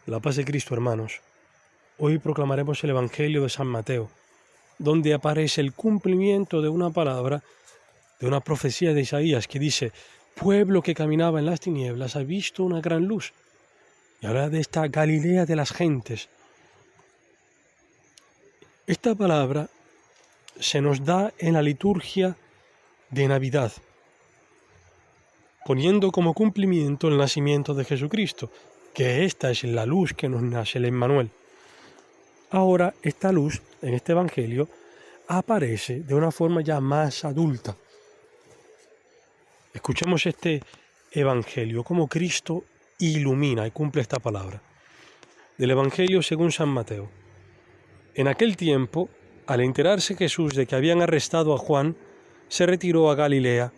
La paz de Cristo, hermanos. Hoy proclamaremos el Evangelio de San Mateo, donde aparece el cumplimiento de una palabra, de una profecía de Isaías que dice: pueblo que caminaba en las tinieblas ha visto una gran luz. Y habla de esta Galilea de las gentes. Esta palabra se nos da en la liturgia de Navidad, poniendo como cumplimiento el nacimiento de Jesucristo, que esta es la luz que nos nace, el Emmanuel. Ahora esta luz en este Evangelio aparece de una forma ya más adulta. Escuchemos este Evangelio, cómo Cristo ilumina y cumple esta palabra. Del Evangelio según San Mateo. En aquel tiempo, al enterarse Jesús de que habían arrestado a Juan, se retiró a Galilea.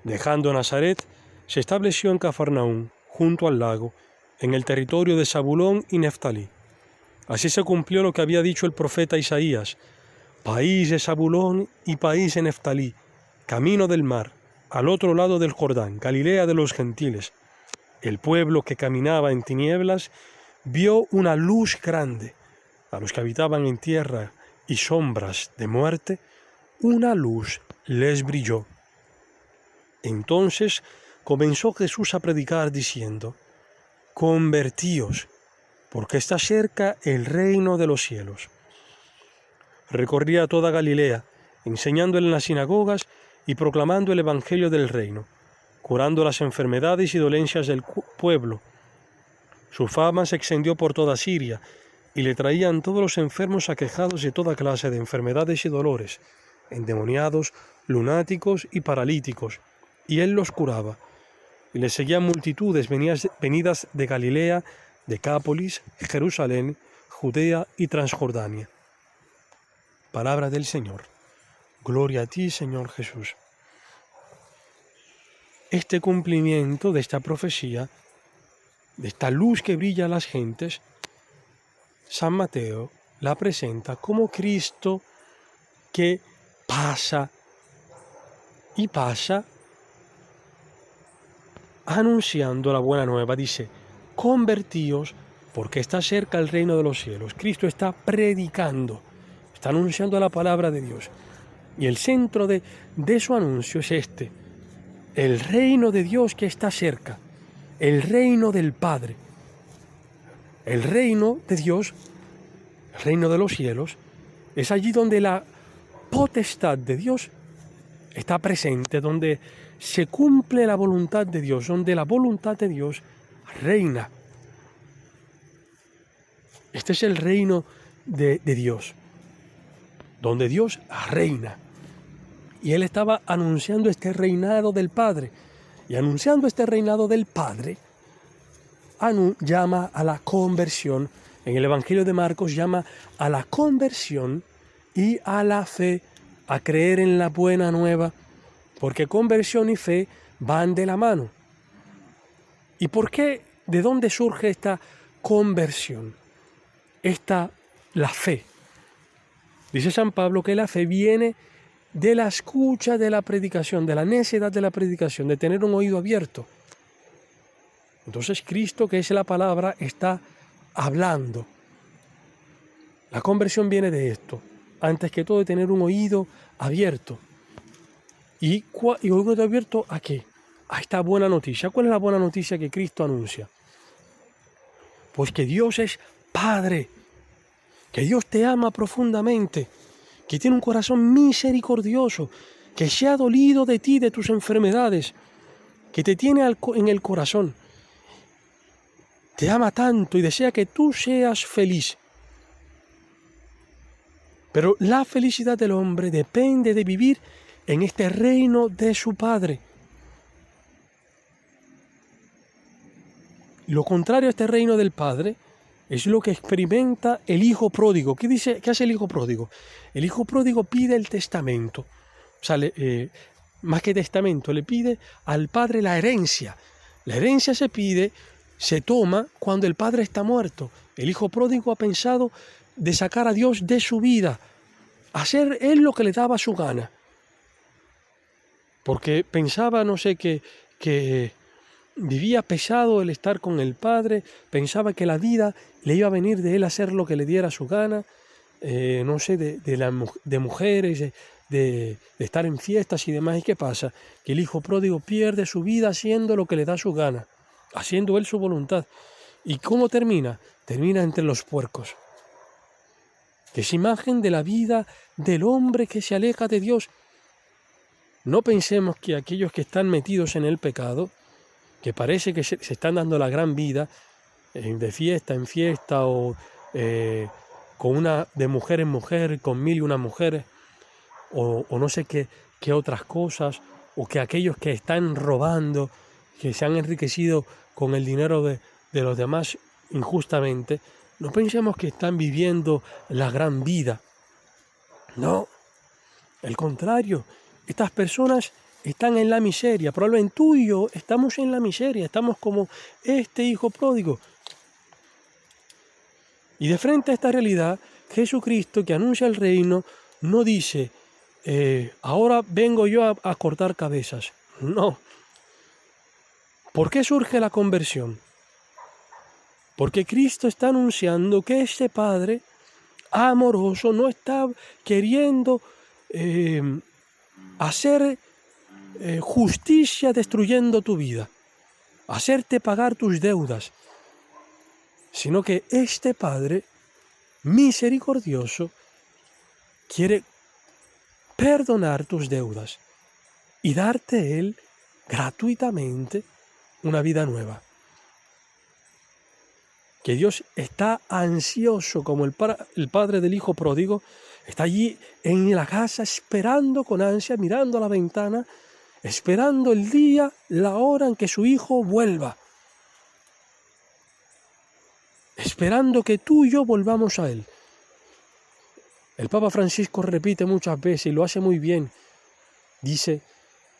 Dejando Nazaret, se estableció en Cafarnaúm, junto al lago, en el territorio de Zabulón y Neftalí. Así se cumplió lo que había dicho el profeta Isaías: país de Zabulón y país de Neftalí, camino del mar, al otro lado del Jordán, Galilea de los gentiles. El pueblo que caminaba en tinieblas vio una luz grande. A los que habitaban en tierra y sombras de muerte, una luz les brilló. Entonces comenzó Jesús a predicar diciendo: convertíos, porque está cerca el reino de los cielos. Recorría toda Galilea, enseñando en las sinagogas y proclamando el evangelio del reino, curando las enfermedades y dolencias del pueblo. Su fama se extendió por toda Siria, y le traían todos los enfermos aquejados de toda clase de enfermedades y dolores, endemoniados, lunáticos y paralíticos, y él los curaba. Y le seguían multitudes venidas de Galilea, Decápolis, Jerusalén, Judea y Transjordania. Palabra del Señor. Gloria a ti, Señor Jesús. Este cumplimiento de esta profecía, de esta luz que brilla a las gentes, San Mateo la presenta como Cristo que pasa y pasa anunciando la buena nueva. Dice: convertíos, porque está cerca el reino de los cielos. Cristo está predicando, está anunciando la palabra de Dios. Y el centro de su anuncio es este: el reino de Dios que está cerca, el reino del Padre. El reino de Dios, el reino de los cielos, es allí donde la potestad de Dios está presente, donde se cumple la voluntad de Dios, donde la voluntad de Dios reina. Este es el reino de Dios, donde Dios reina. Y él estaba anunciando este reinado del Padre. Y anunciando este reinado del Padre, llama a la conversión. En el Evangelio de Marcos llama a la conversión y a la fe, a creer en la buena nueva, porque conversión y fe van de la mano. ¿Y por qué? ¿De dónde surge esta conversión? La fe. Dice San Pablo que la fe viene de la escucha de la predicación, de la necedad de la predicación, de tener un oído abierto. Entonces Cristo, que es la palabra, está hablando. La conversión viene de esto, antes que todo de tener un oído abierto. ¿Y un oído abierto a qué? A esta buena noticia. ¿Cuál es la buena noticia que Cristo anuncia? Pues que Dios es Padre, que Dios te ama profundamente, que tiene un corazón misericordioso, que se ha dolido de ti, de tus enfermedades, que te tiene en el corazón. Te ama tanto y desea que tú seas feliz. Pero la felicidad del hombre depende de vivir en este reino de su Padre. Lo contrario a este reino del Padre es lo que experimenta el hijo pródigo. ¿Qué hace el hijo pródigo? El hijo pródigo pide el testamento. O sea, más que testamento, le pide al padre la herencia. La herencia se toma cuando el padre está muerto. El hijo pródigo ha pensado de sacar a Dios de su vida, hacer él lo que le daba su gana. Porque pensaba, no sé, que vivía pesado el estar con el Padre, pensaba que la vida le iba a venir de él hacer lo que le diera su gana, no sé, de mujeres, de estar en fiestas y demás. ¿Y qué pasa? Que el hijo pródigo pierde su vida haciendo lo que le da su gana, haciendo él su voluntad. ¿Y cómo termina? Termina entre los puercos, que es imagen de la vida del hombre que se aleja de Dios. No pensemos que aquellos que están metidos en el pecado, que parece que se están dando la gran vida, de fiesta en fiesta, o de mujer en mujer, con 1001 mujeres, o no sé qué otras cosas, o que aquellos que están robando, que se han enriquecido con el dinero de los demás injustamente, no pensemos que están viviendo la gran vida. No, al contrario, estas personas están en la miseria. Probablemente tú y yo estamos en la miseria, estamos como este hijo pródigo. Y de frente a esta realidad, Jesucristo, que anuncia el reino, no dice, ahora vengo yo a cortar cabezas. No. ¿Por qué surge la conversión? Porque Cristo está anunciando que este Padre amoroso no está queriendo hacer justicia destruyendo tu vida, hacerte pagar tus deudas, sino que este Padre misericordioso quiere perdonar tus deudas y darte Él gratuitamente una vida nueva. Que Dios está ansioso, como el padre del hijo pródigo, está allí en la casa esperando con ansia, mirando a la ventana, esperando el día, la hora en que su hijo vuelva. Esperando que tú y yo volvamos a Él. El Papa Francisco repite muchas veces, y lo hace muy bien, dice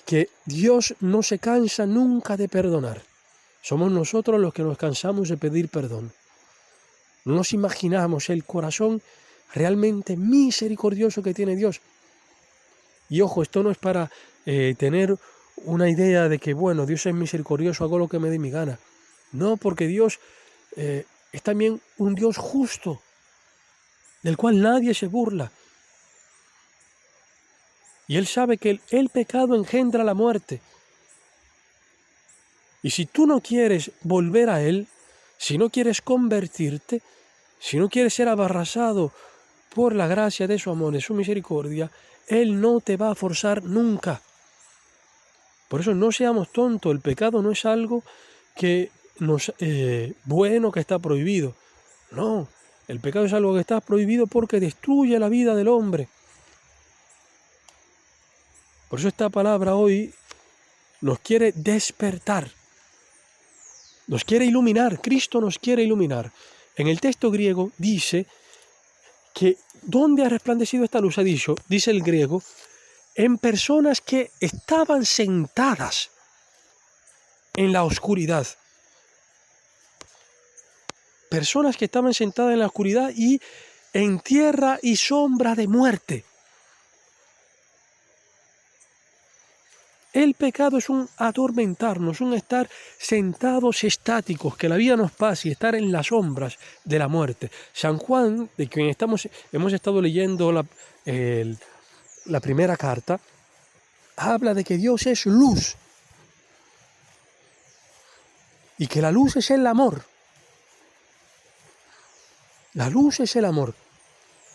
que Dios no se cansa nunca de perdonar. Somos nosotros los que nos cansamos de pedir perdón. No nos imaginamos el corazón realmente misericordioso que tiene Dios. Y ojo, esto no es para tener una idea de que, bueno, Dios es misericordioso, hago lo que me dé mi gana. No, porque Dios es también un Dios justo, del cual nadie se burla. Y Él sabe que el pecado engendra la muerte. Y si tú no quieres volver a Él, si no quieres convertirte, si no quieres ser abarrasado por la gracia de su amor, de su misericordia, Él no te va a forzar nunca. Por eso no seamos tontos, el pecado no es algo que bueno, que está prohibido. No, el pecado es algo que está prohibido porque destruye la vida del hombre. Por eso esta palabra hoy nos quiere despertar, nos quiere iluminar, Cristo nos quiere iluminar. En el texto griego dice que ¿dónde ha resplandecido esta luz? Ha dicho, dice el griego, en personas que estaban sentadas en la oscuridad. Personas que estaban sentadas en la oscuridad y en tierra y sombra de muerte. El pecado es un atormentarnos, un estar sentados estáticos, que la vida nos pase y estar en las sombras de la muerte. San Juan, de quien hemos estado leyendo la primera carta, habla de que Dios es luz y que la luz es el amor. La luz es el amor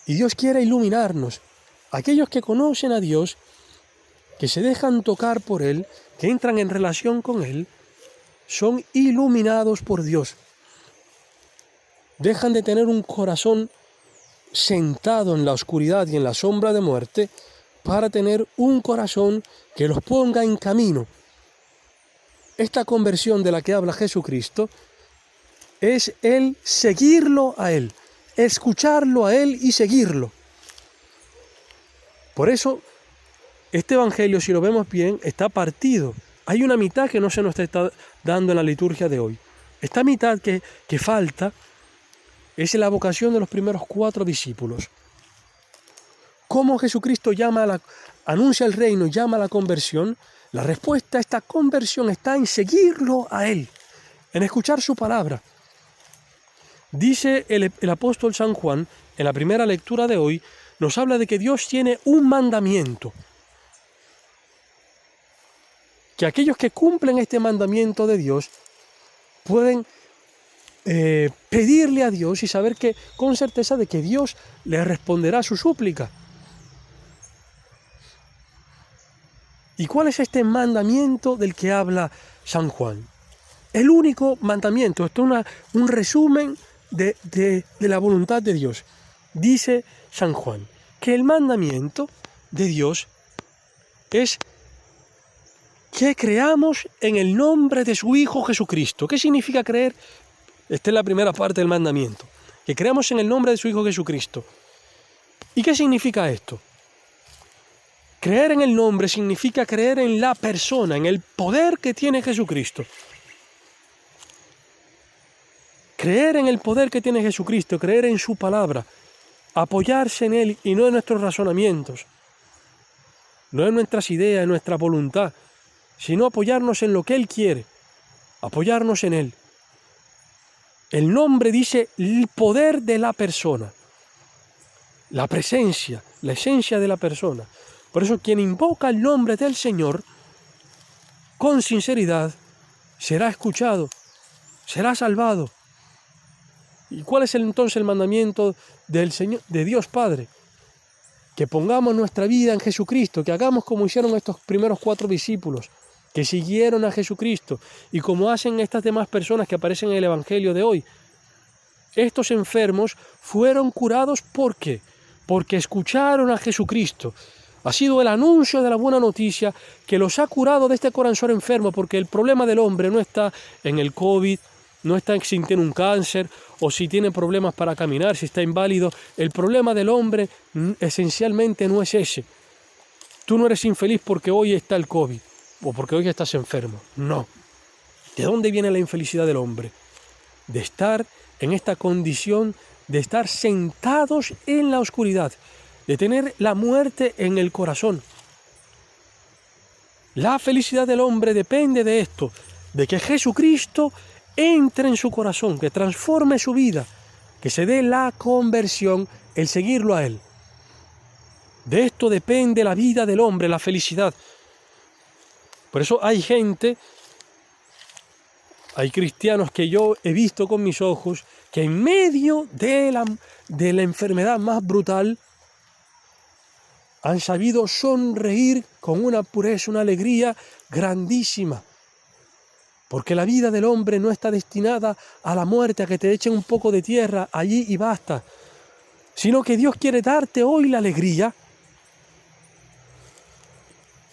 y Dios quiere iluminarnos. Aquellos que conocen a Dios, que se dejan tocar por Él, que entran en relación con Él, son iluminados por Dios. Dejan de tener un corazón sentado en la oscuridad y en la sombra de muerte para tener un corazón que los ponga en camino. Esta conversión de la que habla Jesucristo es el seguirlo a Él, escucharlo a Él y seguirlo. Por eso, este evangelio, si lo vemos bien, está partido. Hay una mitad que no se nos está dando en la liturgia de hoy. Esta mitad que falta es la vocación de los primeros 4 discípulos. Cómo Jesucristo anuncia el reino, llama a la conversión, La respuesta a esta conversión está en seguirlo a Él, en escuchar su palabra. Dice el apóstol San Juan, en la primera lectura de hoy, nos habla de que Dios tiene un mandamiento. Que aquellos que cumplen este mandamiento de Dios pueden pedirle a Dios y saber que con certeza de que Dios les responderá a su súplica. ¿Y cuál es este mandamiento del que habla San Juan? El único mandamiento, esto es un resumen de la voluntad de Dios. Dice San Juan que el mandamiento de Dios es que creamos en el nombre de su Hijo Jesucristo. ¿Qué significa creer? Esta es la primera parte del mandamiento. Que creamos en el nombre de su Hijo Jesucristo. ¿Y qué significa esto? Creer en el nombre significa creer en la persona, en el poder que tiene Jesucristo. Creer en el poder que tiene Jesucristo, creer en su palabra, apoyarse en Él y no en nuestros razonamientos, no en nuestras ideas, en nuestra voluntad, sino apoyarnos en lo que Él quiere, apoyarnos en Él. El nombre dice el poder de la persona, la presencia, la esencia de la persona. Por eso quien invoca el nombre del Señor con sinceridad será escuchado, será salvado. ¿Y cuál es entonces el mandamiento del Señor, de Dios Padre? Que pongamos nuestra vida en Jesucristo, que hagamos como hicieron estos primeros 4 discípulos, que siguieron a Jesucristo, y como hacen estas demás personas que aparecen en el Evangelio de hoy. Estos enfermos fueron curados, ¿por qué? Porque escucharon a Jesucristo. Ha sido el anuncio de la buena noticia que los ha curado de este corazón enfermo, porque el problema del hombre no está en el COVID, no está en si tiene un cáncer o si tiene problemas para caminar, si está inválido. El problema del hombre esencialmente no es ese. Tú no eres infeliz porque hoy está el COVID o porque hoy estás enfermo. No. ¿De dónde viene la infelicidad del hombre? De estar en esta condición, de estar sentados en la oscuridad, de tener la muerte en el corazón. La felicidad del hombre depende de esto, de que Jesucristo entre en su corazón, que transforme su vida, que se dé la conversión, el seguirlo a Él. De esto depende la vida del hombre, la felicidad. Por eso hay gente, hay cristianos que yo he visto con mis ojos, que en medio de la enfermedad más brutal, han sabido sonreír con una pureza, una alegría grandísima. Porque la vida del hombre no está destinada a la muerte, a que te echen un poco de tierra allí y basta. Sino que Dios quiere darte hoy la alegría.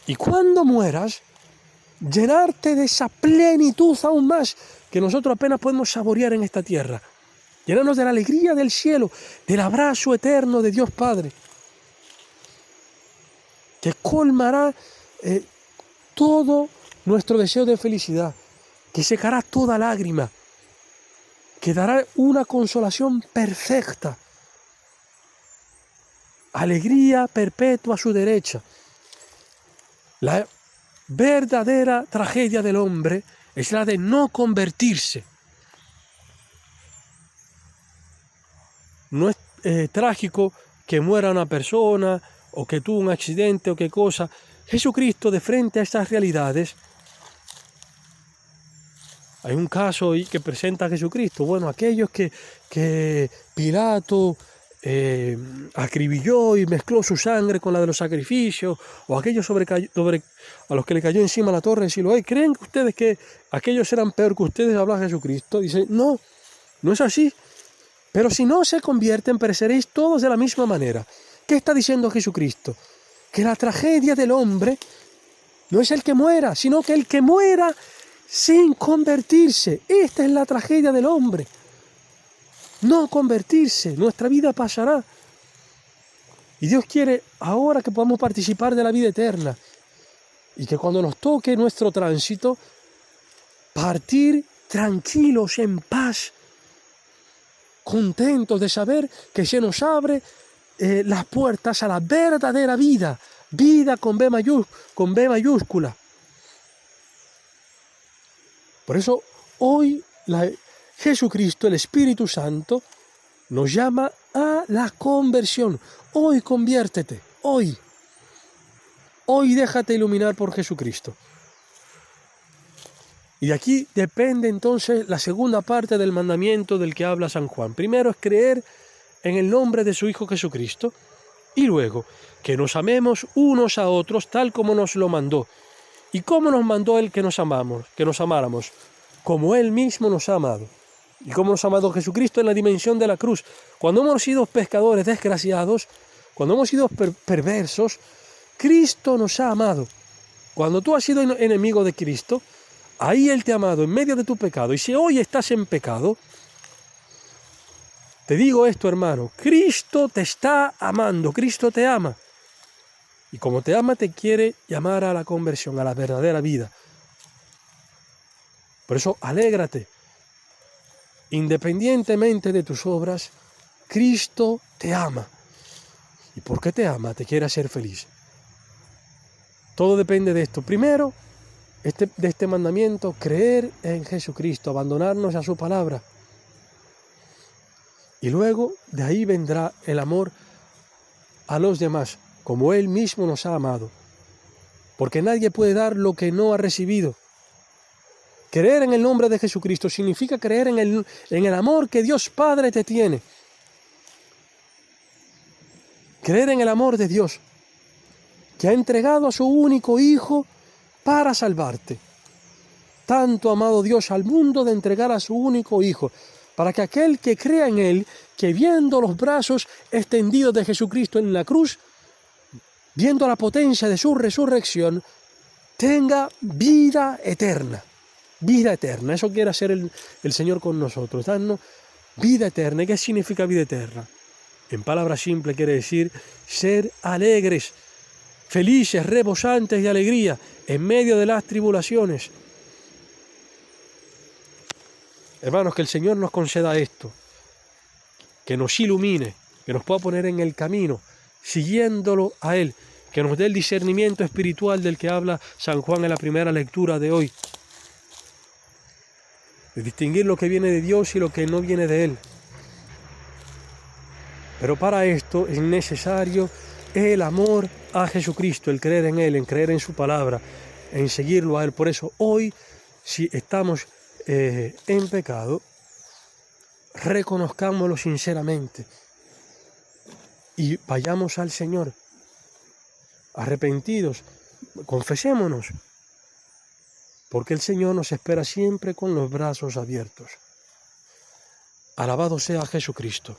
Y cuando mueras, llenarte de esa plenitud aún más que nosotros apenas podemos saborear en esta tierra. Llenarnos de la alegría del cielo, del abrazo eterno de Dios Padre, que colmará todo nuestro deseo de felicidad, que secará toda lágrima, que dará una consolación perfecta, alegría perpetua a su derecha. La verdadera tragedia del hombre es la de no convertirse. No es trágico que muera una persona o que tuvo un accidente o qué cosa. Jesucristo, de frente a estas realidades, hay un caso ahí que presenta a Jesucristo. Bueno, aquellos que Pilato acribilló y mezcló su sangre con la de los sacrificios, o aquellos a los que le cayó encima la torre de Siloé, ¿creen ustedes que aquellos eran peor que ustedes? Habla Jesucristo. Dice, no, no es así. Pero si no se convierten, pereceréis todos de la misma manera. ¿Qué está diciendo Jesucristo? Que la tragedia del hombre no es el que muera, sino que el que muera sin convertirse. Esta es la tragedia del hombre. No convertirse, nuestra vida pasará. Y Dios quiere ahora que podamos participar de la vida eterna. Y que cuando nos toque nuestro tránsito, partir tranquilos, en paz, contentos de saber que se nos abre las puertas a la verdadera vida. Vida con B mayúscula. Por eso hoy Jesucristo, el Espíritu Santo, nos llama a la conversión. Hoy conviértete, hoy. Hoy déjate iluminar por Jesucristo. Y de aquí depende entonces la segunda parte del mandamiento del que habla San Juan. Primero es creer en el nombre de su Hijo Jesucristo y luego que nos amemos unos a otros tal como nos lo mandó. ¿Y cómo nos mandó Él que nos amáramos? Como Él mismo nos ha amado. ¿Y cómo nos ha amado Jesucristo en la dimensión de la cruz? Cuando hemos sido pecadores desgraciados, cuando hemos sido perversos, Cristo nos ha amado. Cuando tú has sido enemigo de Cristo, ahí Él te ha amado en medio de tu pecado. Y si hoy estás en pecado, te digo esto, hermano, Cristo te está amando, Cristo te ama. Y como te ama, te quiere llamar a la conversión, a la verdadera vida. Por eso, alégrate. Independientemente de tus obras, Cristo te ama. ¿Y por qué te ama? Te quiere hacer feliz. Todo depende de esto. Primero, de este mandamiento, creer en Jesucristo, abandonarnos a su palabra. Y luego, de ahí vendrá el amor a los demás, como Él mismo nos ha amado. Porque nadie puede dar lo que no ha recibido. Creer en el nombre de Jesucristo significa creer en el amor que Dios Padre te tiene. Creer en el amor de Dios, que ha entregado a su único Hijo para salvarte. Tanto ha amado Dios al mundo de entregar a su único Hijo, para que aquel que crea en Él, que viendo los brazos extendidos de Jesucristo en la cruz, viendo la potencia de su resurrección, tenga vida eterna. Vida eterna, eso quiere hacer el Señor con nosotros, darnos vida eterna. ¿Y qué significa vida eterna? En palabras simples quiere decir ser alegres, felices, rebosantes de alegría en medio de las tribulaciones. Hermanos, que el Señor nos conceda esto, que nos ilumine, que nos pueda poner en el camino, siguiéndolo a Él, que nos dé el discernimiento espiritual del que habla San Juan en la primera lectura de hoy, de distinguir lo que viene de Dios y lo que no viene de Él. Pero para esto es necesario el amor a Jesucristo, el creer en Él, en creer en su palabra, en seguirlo a Él. Por eso hoy, si estamos en pecado, reconozcámoslo sinceramente y vayamos al Señor arrepentidos, confesémonos, porque el Señor nos espera siempre con los brazos abiertos. Alabado sea Jesucristo.